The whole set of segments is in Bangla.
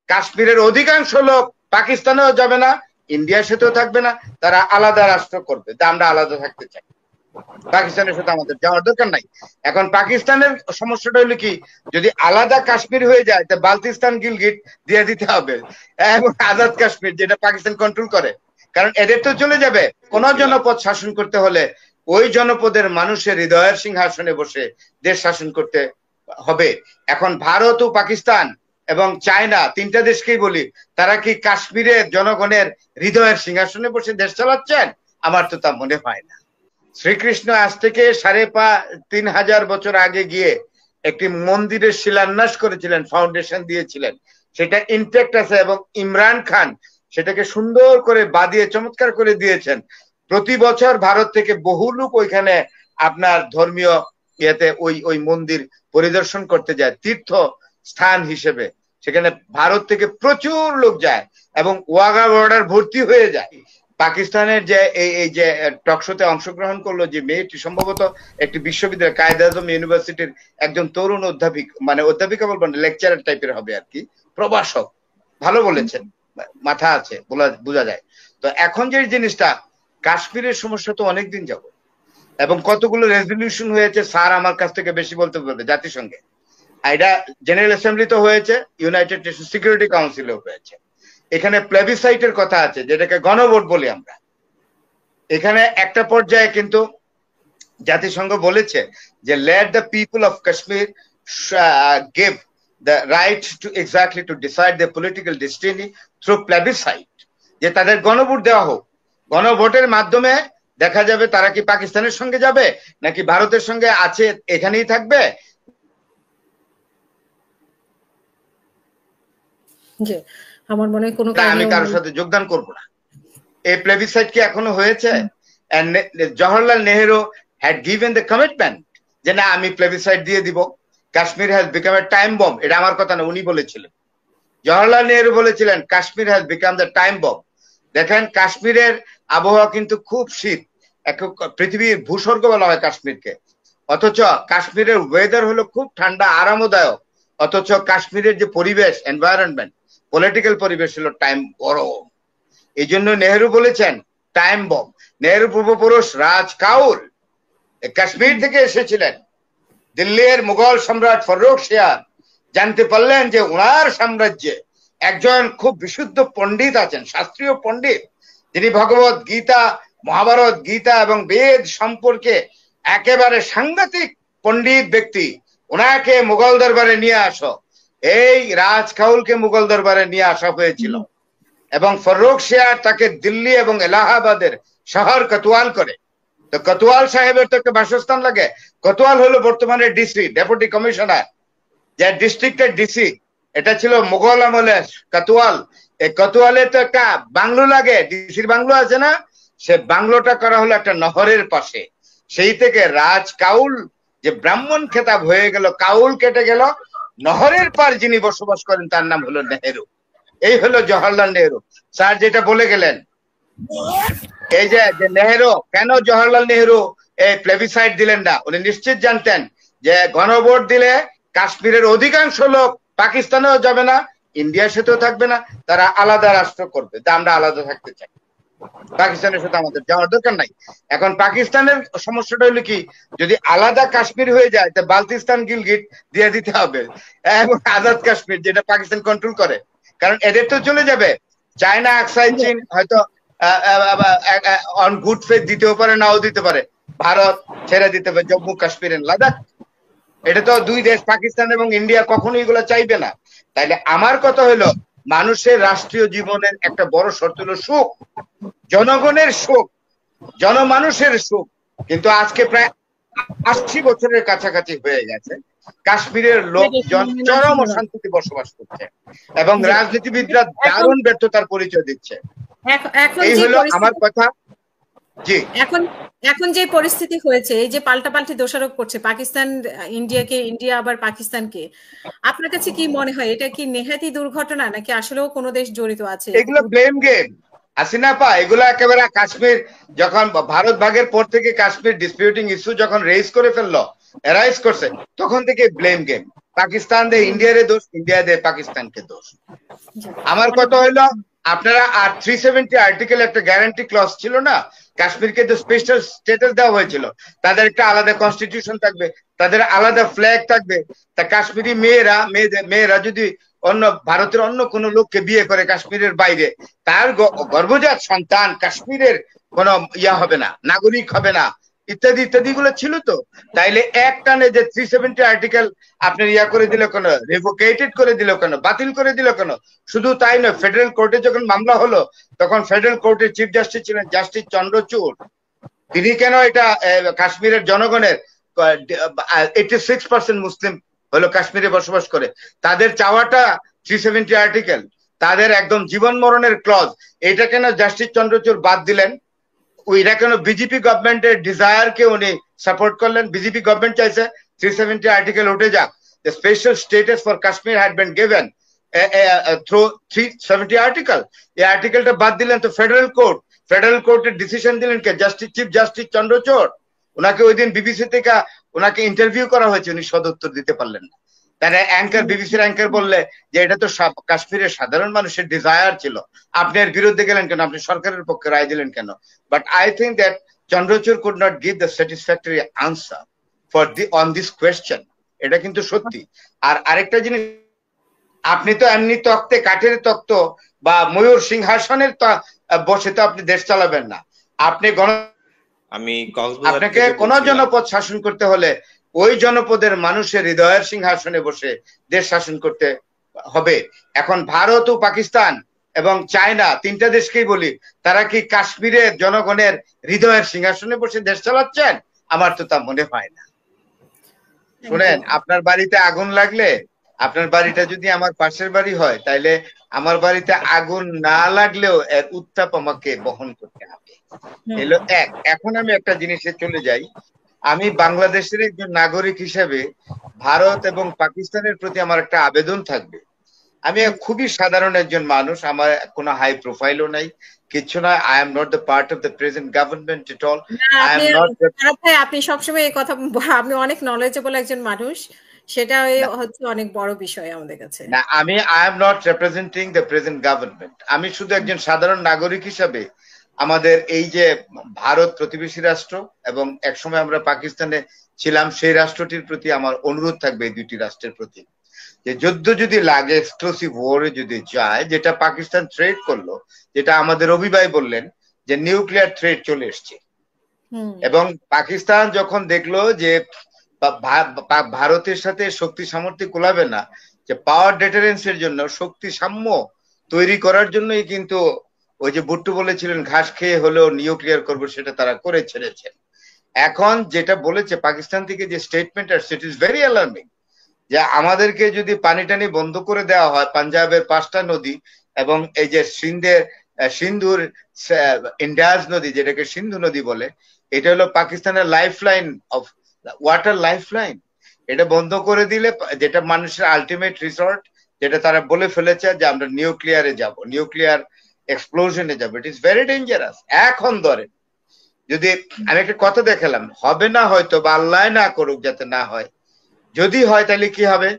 কাশ্মীরের অধিকাংশ লোক পাকিস্তানেও যাবে না, ইন্ডিয়ার সাথেও থাকবে না, তারা আলাদা রাষ্ট্র করবে, আমরা আলাদা থাকতে চাই, পাকিস্তানের সাথে আমাদের যাওয়ার দরকার নাই। এখন পাকিস্তানের সমস্যাটা হলো কি, যদি আলাদা কাশ্মীর হয়ে যায়, তা বালতিস্তান গিলগিট দিয়ে দিতে হবে এবং আজাদ কাশ্মীর, যেটা পাকিস্তান কন্ট্রোল করে। কারণ এদের তো চলে যাবে, কোন জনপদ শাসন করতে হলে ওই জনপদের মানুষের হৃদয়ের সিংহাসনে বসে দেশ শাসন করতে হবে। এখন ভারত ও পাকিস্তান এবং চায়না, তিনটা দেশকেই বলি, তারা কি কাশ্মীরের জনগণের হৃদয়ের সিংহাসনে বসে দেশ চালাচ্ছেন? আমার তো তা মনে হয় না। শ্রীকৃষ্ণ আজ থেকে ৩,৫০০ বছর আগে গিয়ে একটি মন্দিরের শিলান্যাস করেছিলেন, ফাউন্ডেশন দিয়েছিলেন, সেটা ইনটেক্ট আছে এবং ইমরান খান সেটাকে সুন্দর করে বাদিয়ে চমৎকার করে দিয়েছেন। প্রতি বছর ভারত থেকে বহু লোক ওইখানে আপনার ধর্মীয় ইয়েতে ওই মন্দির পরিদর্শন করতে যায়, তীর্থ স্থান হিসেবে। সেখানে ভারত থেকে প্রচুর লোক যায় এবং ওয়াঘা বর্ডার ভর্তি হয়ে যায়। পাকিস্তানের যে এই যে টকশোতে অংশগ্রহণ করলো যে মেয়েটি, সম্ভবত একটি বিশ্ববিদ্যালয় কায়েদ আজম ইউনিভার্সিটির একজন তরুণ অধ্যাপিক, মানে অধ্যাপিকা বলবেন না, লেকচারার টাইপের হবে আর কি, প্রভাষক, ভালো বলেছেন, মাথা আছে, বোঝা যায়। তো এখন যে জিনিসটা, কাশ্মীরের সমস্যা তো অনেকদিন যাব এবং কতগুলো রেজলিউশন হয়েছে, স্যার আমার কাছ থেকে বেশি বলতে পারবে, জাতিসংঘে, এটা জেনারেল অ্যাসেম্বলিতে হয়েছে, ইউনাইটেড নেশন সিকিউরিটি কাউন্সিলেও হয়েছে। এখানে প্লেবিসাইটের কথা আছে, যেটাকে গণভোট বলি আমরা। এখানে একটা পর্যায়ে কিন্তু জাতিসংঘ বলেছে যে let the people of Kashmir give the right to exactly to decide the political destiny through plebiscite, যে তাদের গণভোট দেওয়া হোক। গণভোটের মাধ্যমে দেখা যাবে তারা কি পাকিস্তানের সঙ্গে যাবে নাকি ভারতের সঙ্গে আছে এখানেই থাকবে। আমার মনে হয় কোনো আমি কারোর সাথে যোগদান করব না। এই প্লেবিসাইট কি এখনো হয়েছে? Jawaharlal Nehru had given the commitment যে না, আমি প্লেবিসাইট দিয়ে দিব। Kashmir has become a time bomb, এটা আমার কথা না, উনি বলেছিলেন। জওহরলাল নেহেরু বলেছিলেন Kashmir has become the time bomb. দেখেন কাশ্মীরের আবহাওয়া কিন্তু খুব শীত, পৃথিবীর ভূস্বর্গ বলা হয় কাশ্মীরকে, অথচ কাশ্মীরের ওয়েদার হলো খুব ঠান্ডা আরামদায়ক। অথচ কাশ্মীরের যে পরিবেশ, এনভায়রনমেন্ট, পলিটিক্যাল পরিবেশ হলো টাইম গরম। এই জন্য নেহেরু বলেছেন টাইম বম্ব। নেহেরু পূর্বপুরুষ রাজ কাউল কাশ্মীর থেকে এসেছিলেন। দিল্লির মুঘল সম্রাট ফররুখ সিয়ার জানতে পারলেন যে ওনার সাম্রাজ্যে একজন খুব বিশুদ্ধ পণ্ডিত আছেন, শাস্ত্রীয় পণ্ডিত, যিনি ভগবত গীতা, মহাভারত, গীতা এবং বেদ সম্পর্কে একেবারে সাংঘাতিক পণ্ডিত ব্যক্তি। ওনাকে মুঘল দরবারে নিয়ে আসো। এই রাজ কাউলকে মুঘল দরবারে নিয়ে আসা হয়েছিল এবং ফররুখ সিয়ার তাকে দিল্লি এবং এলাহাবাদের শহর কতোয়াল করে। তো কতোয়াল সাহেবের তো একটা বাসস্থান লাগে। কতোয়াল হলো বর্তমানে ডিসি, ডেপুটি কমিশনার, যে ডিস্ট্রিক্টের ডিসি, এটা ছিল মুঘল আমলে কতোয়াল। এই কতোয়ালে তো একটা বাংলো লাগে, ডিসির বাংলো আছে না, সে বাংলোটা করা হলো একটা নহরের পাশে। সেই থেকে রাজ কাউল যে ব্রাহ্মণ খেতাব হয়ে গেল, কাউল কেটে গেল, নহরের পার যিনি বসবাস করেন তার নাম হলো নেহেরু। এই হলো জওহরলাল নেহেরু। স্যার যেটা বলে গেলেন, এই যে নেহেরু, কেন জওহরলাল নেহেরু এই প্লেবিসাইট দিলেন না? উনি নিশ্চিত জানতেন যে গণভোট দিলে কাশ্মীরের অধিকাংশ লোক পাকিস্তানেও যাবে না, ইন্ডিয়ার সাথেও থাকবে না, তারা আলাদা রাষ্ট্র করবে, আমরা আলাদা থাকতে চাই, পাকিস্তানের সাথে আমাদের যাওয়ার দরকার নাই। এখন পাকিস্তানের সমস্যাটা হলো কি, যদি আলাদা কাশ্মীর হয়ে যায়, তা বালতিস্তান গিলগিট দিয়ে দিতে হবে এবং আজাদ কাশ্মীর, যেটা পাকিস্তান কন্ট্রোল করে। কারণ এদের তো চলে যাবে, চায়না, আকসাই চীন হয়তো অন গুড ফেথ দিতেও পারে, নাও দিতে পারে। ভারত ছেড়ে দিতে হবে জম্মু কাশ্মীর, লাদাখ। এটা তো দুই দেশ, পাকিস্তান এবং ইন্ডিয়া, কখনোই এগুলো চাইবে না। তাইলে আমার কথা হলো, মানুষের রাষ্ট্রীয় জীবনের একটা বড় শর্ত হলো সুখ, জনগণের সুখ, জনমানুষের সুখ। কিন্তু আজকে প্রায় ৮০ বছরের কাছাকাছি হয়ে গেছে, কাশ্মীরের লোকজন চরম অশান্তিতে বসবাস করছে এবং রাজনীতিবিদরা দারুণ ব্যর্থতার পরিচয় দিচ্ছে। এই হলো আমার কথা। জি, এখন যে পরিস্থিতি হয়েছে, এই যে পাল্টাপাল্টি দোষারোপ করছে পাকিস্তান ইন্ডিয়াকে, ইন্ডিয়া আবার পাকিস্তানকে, আপনার কাছে কি মনে হয় এটা কি নেহাতি দুর্ঘটনা নাকি আসলেও কোনো দেশ জড়িত আছে? এগুলো ব্লেম গেম হাসিনা পা, এগুলো একেবারে কাশ্মীর যখন ভারত ভাগের পর থেকে কাশ্মীর ডিসপিউটিং ইস্যু যখন রেজ করে ফেললো, এরাইজ করছে, তখন থেকে ব্লেম গেম। পাকিস্তান দে ইন্ডিয়ারে দোষ, ইন্ডিয়া দে পাকিস্তানকে দোষ। আমার কথা হইলো আপনারা আর 370 আর্টিকেল একটা গ্যারান্টি ক্লজ ছিল না, কাশ্মীরকে তো স্পেশাল স্ট্যাটাস দেওয়া হয়েছিল, তাদের একটা আলাদা কনস্টিটিউশন থাকবে, তাদের আলাদা ফ্ল্যাগ থাকবে। তা কাশ্মীরি মেয়েরা যদি অন্য ভারতের অন্য কোন লোককে বিয়ে করে কাশ্মীরের বাইরে, তার গর্ভজাত সন্তান কাশ্মীরের কোন ইয়া হবে না, নাগরিক হবে না, ইত্যাদি ইত্যাদি গুলো ছিল। তো তাইলে এক টানে যে 370 আর্টিকেল আপনার ইয়া করে দিল কেন, রিভোকেটেড করে দিল কেন, বাতিল করে দিল কেন? শুধু তাই নয়, ফেডারেল কোর্টে যখন মামলা হলো তখন ফেডারেল কোর্টের চিফ জাস্টিস ছিলেন জাস্টিস চন্দ্রচূড়। তিনি কেন এটা কাশ্মীরের জনগণের 86% মুসলিম হলো কাশ্মীরে বসবাস করে, তাদের চাওয়াটা 370 আর্টিকেল, তাদের একদম জীবন মরণের ক্লজ, এটা কেন জাস্টিস চন্দ্রচূড় বাদ দিলেন? ওইটা কেন বিজেপি গভর্নমেন্টের ডিজায়ার কে উনি সাপোর্ট করলেন? বিজেপি গভর্নমেন্ট চাইছে 370 আর্টিকেল উঠে যাক। The special status for Kashmir had been given through 370 article. এই আর্টিকেলটা বাদ দিলেন তো ফেডারেল কোর্টের ডিসিশন দিলেন কে? Chief justice Chandrachur. ওনাকে ওই দিন বিবিসি থেকে ওনাকে ইন্টারভিউ করা হয়েছে, উনি সদুত্তর দিতে পারলেন না। তাহলে বিবিসির অ্যাঙ্কার বললে যে এটা তো কাশ্মীরের সাধারণ মানুষের ডিজায়ার ছিল, আপনি এর বিরুদ্ধে গেলেন কেন, আপনি সরকারের পক্ষে রায় দিলেন কেন? But I think that Chandrachud could not give the satisfactory answer for on this question. এটা কিন্তু সত্যি। আর আরেকটা জিনিস, আপনি তো এমনি তক্তে, কাঠের তক্ত বা ময়ূর সিংহাসনের বসে তো আপনি দেশ চালাবেন না। আপনাকে কোন জনপদ শাসন করতে হলে ওই জনপদের মানুষের হৃদয়ের সিংহাসনে বসে দেশ শাসন করতে হবে। এখন ভারত ও পাকিস্তান এবং চায়না, তিনটা দেশকেই বলি, তারা কি কাশ্মীরের জনগণের হৃদয়ের সিংহাসনে বসে দেশ চালাচ্ছেন? আমার তো তা মনে হয় না। শুনেন, আপনার বাড়িতে আগুন লাগলে, আপনার বাড়িটা যদি আমার পাশের বাড়ি হয়, তাইলে আমার বাড়িতে আগুন না লাগলেও এর উত্তাপ আমাকে বহন করতে হবে। এলো এক। এখন আমি একটা জিনিসে চলে যাই। আমি বাংলাদেশের একজন নাগরিক হিসেবে ভারত এবং পাকিস্তানের প্রতি আমার একটা আবেদন থাকবে। আমি খুবই সাধারণ একজন মানুষ, আমার কোনো হাই প্রোফাইলও নাই, কিছু না। I am not the part of the present government at all. আপনি সবসময় এই কথা, আপনি অনেক নলেজেবল একজন মানুষ, সেটা হচ্ছে অনেক বড় বিষয় আমাদের কাছে। না, I am not representing the present government. আমি শুধু একজন সাধারণ নাগরিক হিসাবে আমাদের এই যে ভারত প্রতিবেশী রাষ্ট্র এবং একসময় আমরা পাকিস্তানে ছিলাম, সেই রাষ্ট্রটির প্রতি আমার অনুরোধ থাকবে, এই দুটি রাষ্ট্রের প্রতি, যে যুদ্ধ যদি লাগে, এক্সক্লুসিভ ওয়ারে যদি যায়, যেটা পাকিস্তান থ্রেট করলো, যেটা আমাদের অভিভাই বললেন যে নিউক্লিয়ার থ্রেট চলে এসছে, এবং পাকিস্তান যখন দেখলো যে ভারতের সাথে শক্তি সামর্থ্য কুলাবে না, যে পাওয়ার ডেটারেন্সের জন্য, শক্তি সাম্য তৈরি করার জন্যই কিন্তু ওই যে ভুট্টো বলেছিলেন ঘাস খেয়ে হলেও নিউক্লিয়ার করবো, সেটা তারা করে ছেড়েছেন। এখন যেটা বলেছে পাকিস্তান থেকে যে স্টেটমেন্ট আসছে, ইট ইজ ভেরি অ্যালার্মিং, যে আমাদেরকে যদি পানি টানি বন্ধ করে দেওয়া হয়, পাঞ্জাবের 5টা নদী এবং এই যে সিন্ধুর ইন্ডাস নদী, যেটাকে সিন্ধু নদী বলে, এটা হলো পাকিস্তানের লাইফলাইন অফ ওয়াটার লাইফলাইন। এটা বন্ধ করে দিলে, যেটা মানুষের আলটিমেট রিসর্ট, যেটা তারা বলে ফেলেছে যে আমরা নিউক্লিয়ারে যাব, নিউক্লিয়ার এক্সপ্লোশনে যাব, ইট ইজ ভেরি ডেঞ্জারাস। এখন ধরেন যদি আমি একটা কথা দেখালাম, হবে না হয়তো, বা আল্লাহ না করুক যাতে না হয়, যদি হয় তাহলে কি হবে?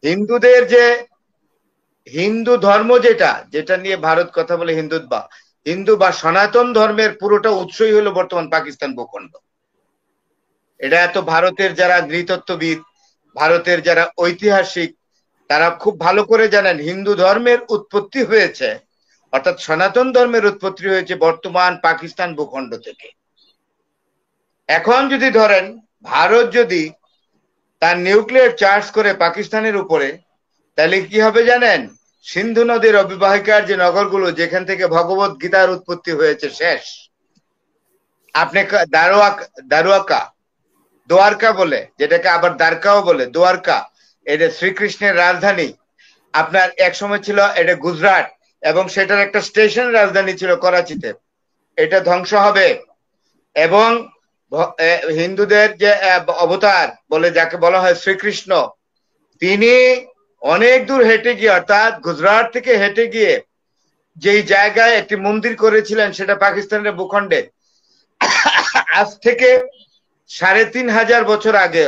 হিন্দুদের যে হিন্দু ধর্ম, যেটা নিয়ে ভারত কথা বলে, হিন্দু বা সনাতন ধর্মের পুরোটা উৎসই হলো বর্তমান পাকিস্তান ভূখণ্ড। এটা এত ভারতের যারা নৃতত্ত্ববিদ, ভারতের যারা ঐতিহাসিক, তারা খুব ভালো করে জানেন হিন্দু ধর্মের উৎপত্তি হয়েছে, অর্থাৎ সনাতন ধর্মের উৎপত্তি হয়েছে বর্তমান পাকিস্তান ভূখণ্ড থেকে। এখন যদি ধরেন ভারত যদি তার নিউক্লিয়ার চার্জ করে পাকিস্তানের উপরে, তাহলে কি হবে জানেন? সিন্ধু নদীর অবিবাহিকার যে নগরগুলো, যেখান থেকে ভগবত গীতার উৎপত্তি হয়েছে, শেষ। আপনি দ্বারকা বলে, যেটাকে আবার দ্বারকাও বলে, দ্বারকা, এটা শ্রীকৃষ্ণের রাজধানী। আপনার এক সময় ছিল এটা গুজরাট, এবং সেটার একটা স্টেশন রাজধানী ছিল করাচিতে। এটা ধ্বংস হবে। এবং হিন্দুদের যে অবতার বলে, যাকে বলা হয় শ্রীকৃষ্ণ, তিনি অনেক দূর হেঁটে গিয়ে, অর্থাৎ গুজরাট থেকে হেঁটে গিয়ে যেই জায়গায় একটি মন্দির করেছিলেন, সেটা পাকিস্তানের ভূখণ্ডে। আজ থেকে 3500 বছর আগে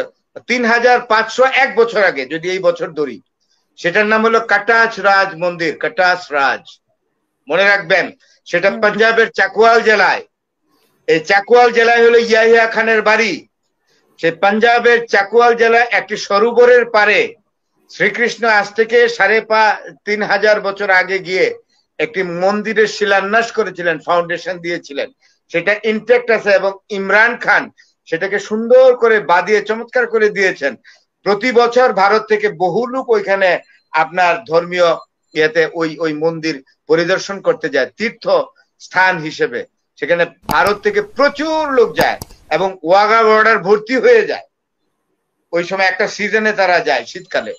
3501 বছর আগে, যদি এই বছর ধরি, সেটার নাম হলো কাটাচ রাজ মন্দির, কাটাচ রাজ, মনে রাখবেন। সেটা পাঞ্জাবের চাকুয়াল জেলায়। এই চাকুয়াল জেলায় হলো ইয়াহিয়া খানের বাড়ি। সে পাঞ্জাবের চাকুয়াল জেলায় একটি সরোবরের পারে শ্রীকৃষ্ণ আজ থেকে 3500 বছর আগে গিয়ে একটি মন্দিরের শিলান্যাস করেছিলেন, ফাউন্ডেশন দিয়েছিলেন। সেটা ইনটেক্ট আছে এবং ইমরান খান সেটাকে সুন্দর করে বাঁধিয়ে চমৎকার করে দিয়েছেন। প্রতি বছর ভারত থেকে বহু লোক ওইখানে আপনার ধর্মীয় ইয়েতে ওই মন্দির পরিদর্শন করতে যায় তীর্থ স্থান হিসেবে। সেখানে ভারত থেকে প্রচুর লোক যায় এবং ওয়াঘা বর্ডার ভর্তি হয়ে যায়। ওই সময় একটা সিজনে তারা যায়, শীতকালে।